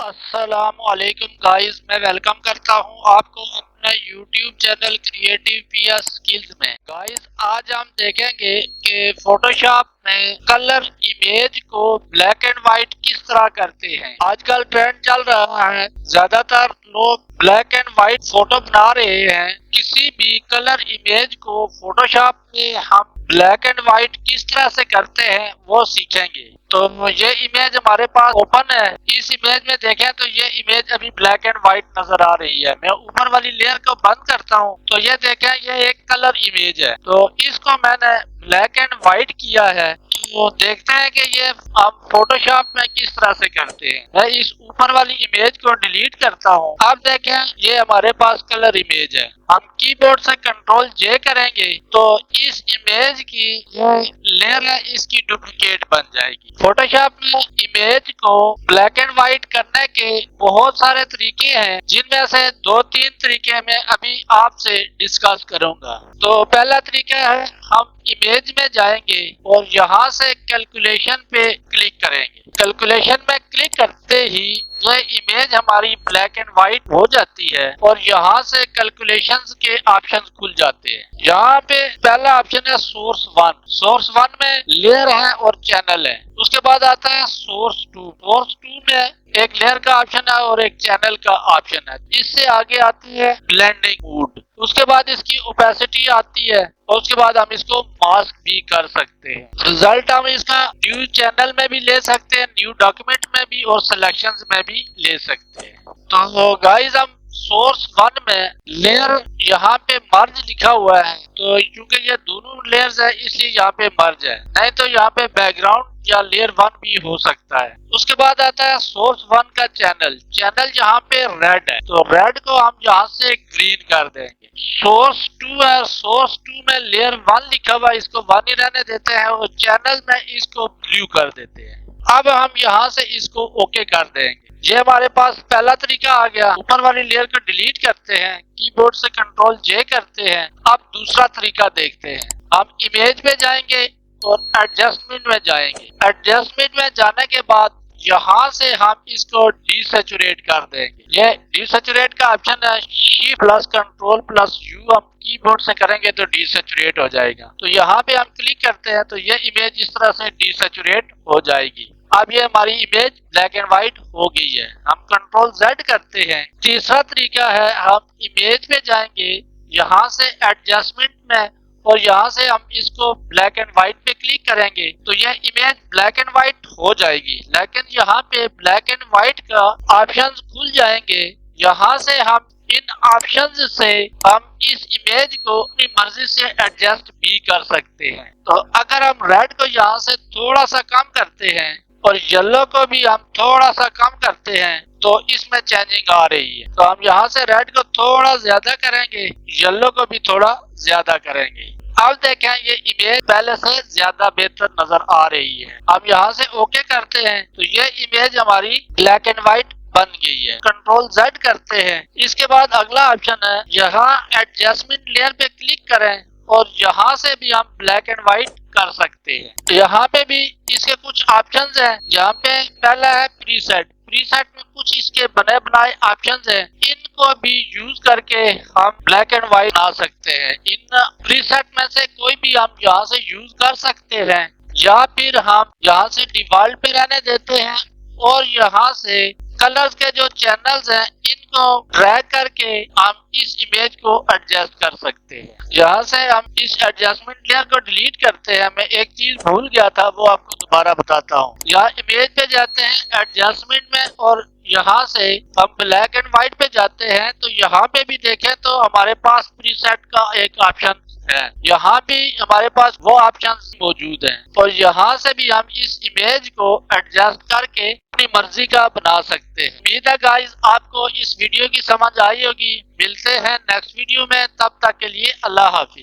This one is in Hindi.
अस्सलामुअलैकुम गाइस, मैं वेलकम करता हूं आपको अपने YouTube channel creative PS skills में। गाइस, आज हम देखेंगे कि फोटोशॉप में कलर इमेज को ब्लैक एंड व्हाइट किस तरह करते हैं। आजकल ट्रेंड चल रहा है, ज्यादातर लोग ब्लैक एंड व्हाइट फोटो बना रहे हैं। किसी भी कलर इमेज को फोटोशॉप में हम ब्लैक एंड व्हाइट किस तरह से करते हैं वो सीखेंगे। तो ये इमेज हमारे पास ओपन है। इस इमेज में देखें तो ये इमेज अभी ब्लैक एंड व्हाइट नजर आ रही है। मैं ऊपर वाली लेयर को बंद करता हूँ तो ये देखें, ये एक कलर इमेज है। तो इसको मैंने ब्लैक एंड व्हाइट किया है। तो देखते हैं कि ये हम फोटोशॉप में किस तरह से करते हैं। मैं इस ऊपर वाली इमेज को डिलीट करता हूँ। अब देखें, ये हमारे पास कलर इमेज है। हम कीबोर्ड से कंट्रोल जे करेंगे तो इस इमेज की लेयर है, इसकी डुप्लीकेट बन जाएगी। फोटोशॉप में इमेज को ब्लैक एंड व्हाइट करने के बहुत सारे तरीके हैं, जिनमें से 2-3 तरीके मैं अभी आपसे डिस्कस करूंगा। तो पहला तरीका है, हम इमेज में जाएंगे और यहाँ से कैलकुलेशन पे क्लिक करेंगे। कैलकुलेशन में क्लिक करते ही यह इमेज हमारी ब्लैक एंड व्हाइट हो जाती है और यहाँ से कैलकुलेशंस के ऑप्शंस खुल जाते हैं। यहाँ पे पहला ऑप्शन है सोर्स वन। सोर्स वन में लेयर है और चैनल है। उसके बाद आता है सोर्स टू। सोर्स टू में एक लेयर का ऑप्शन है और एक चैनल का ऑप्शन है। इससे आगे आती है ब्लेंडिंग मोड। उसके बाद इसकी ओपेसिटी आती है और उसके बाद हम इसको मास्क भी कर सकते हैं। रिजल्ट हम इसका न्यू चैनल में भी ले सकते हैं, न्यू डॉक्यूमेंट में भी और सिलेक्शंस में भी ले सकते हैं। तो गाइस, हम सोर्स वन में लेयर यहाँ पे मर्ज लिखा हुआ है, तो क्योंकि ये दोनों लेयर्स है इसलिए यहाँ पे मर्ज है, नहीं तो यहाँ पे बैकग्राउंड या लेयर वन भी हो सकता है। उसके बाद आता है सोर्स वन का चैनल। चैनल यहाँ पे रेड है तो रेड को हम यहाँ से ग्रीन कर देंगे। सोर्स टू है, सोर्स टू में लेयर वन लिखा हुआ है, इसको वन ही रहने देते हैं और चैनल में इसको ब्लू कर देते हैं। अब हम यहाँ से इसको ओके कर देंगे। ये हमारे पास पहला तरीका आ गया। ऊपर वाली लेयर को डिलीट करते हैं, कीबोर्ड से कंट्रोल जे करते हैं। अब दूसरा तरीका देखते हैं। हम इमेज में जाएंगे और एडजस्टमेंट में जाएंगे। एडजस्टमेंट में जाने के बाद यहाँ से हम इसको डीसैचुरेट कर देंगे। ये डीसैचुरेट का ऑप्शन है, shift plus control plus you हम कीबोर्ड से करेंगे तो डीसैचुरेट हो जाएगा। तो यहाँ पे हम क्लिक करते हैं तो ये इमेज इस तरह से डीसैचुरेट हो जाएगी। अब ये हमारी इमेज ब्लैक एंड व्हाइट हो गई है। हम कंट्रोल जेड करते हैं। तीसरा तरीका है, हम इमेज में जाएंगे, यहाँ से एडजस्टमेंट में और यहाँ से हम इसको ब्लैक एंड व्हाइट पे क्लिक करेंगे तो यह इमेज ब्लैक एंड व्हाइट हो जाएगी। लेकिन यहाँ पे ब्लैक एंड व्हाइट का ऑप्शंस खुल जाएंगे। यहाँ से हम इन ऑप्शंस से हम इस इमेज को अपनी मर्जी से एडजस्ट भी कर सकते हैं। तो अगर हम रेड को यहाँ से थोड़ा सा कम करते हैं और येलो को भी हम थोड़ा सा कम करते हैं तो इसमें चेंजिंग आ रही है। तो हम यहाँ से रेड को थोड़ा ज्यादा करेंगे, येलो को भी थोड़ा ज्यादा करेंगे। अब देखें, ये इमेज पहले से ज्यादा बेहतर नजर आ रही है। हम यहाँ से ओके करते हैं तो ये इमेज हमारी ब्लैक एंड व्हाइट बन गई है। कंट्रोल जेड करते हैं। इसके बाद अगला ऑप्शन है, यहाँ एडजस्टमेंट लेयर पे क्लिक करें और यहाँ से भी हम ब्लैक एंड व्हाइट कर सकते हैं। यहाँ पे भी इसके कुछ ऑप्शंस हैं। यहाँ पे पहला है प्रीसेट। प्रीसेट में कुछ इसके बने बनाए ऑप्शंस हैं, इनको भी यूज करके हम ब्लैक एंड व्हाइट बना सकते हैं। इन प्रीसेट में से कोई भी हम यहाँ से यूज कर सकते हैं या फिर हम यहाँ से डिफॉल्ट पे रहने देते हैं और यहाँ से कलर्स के जो चैनल्स हैं इनको ड्रैग करके हम इस इमेज को एडजस्ट कर सकते हैं। यहाँ से हम इस एडजस्टमेंट लेयर को डिलीट करते हैं। मैं एक चीज भूल गया था, वो आपको दोबारा बताता हूँ। यहाँ इमेज पे जाते हैं एडजस्टमेंट में और यहाँ से हम ब्लैक एंड व्हाइट पे जाते हैं तो यहाँ पे भी देखें तो हमारे पास प्रीसेट का एक ऑप्शन है। यहाँ भी हमारे पास वो ऑप्शंस मौजूद हैं और यहाँ से भी हम इस इमेज को एडजस्ट करके अपनी मर्जी का बना सकते हैं। उम्मीद है गाइस आपको इस वीडियो की समझ आई होगी। मिलते हैं नेक्स्ट वीडियो में, तब तक के लिए अल्लाह हाफिज।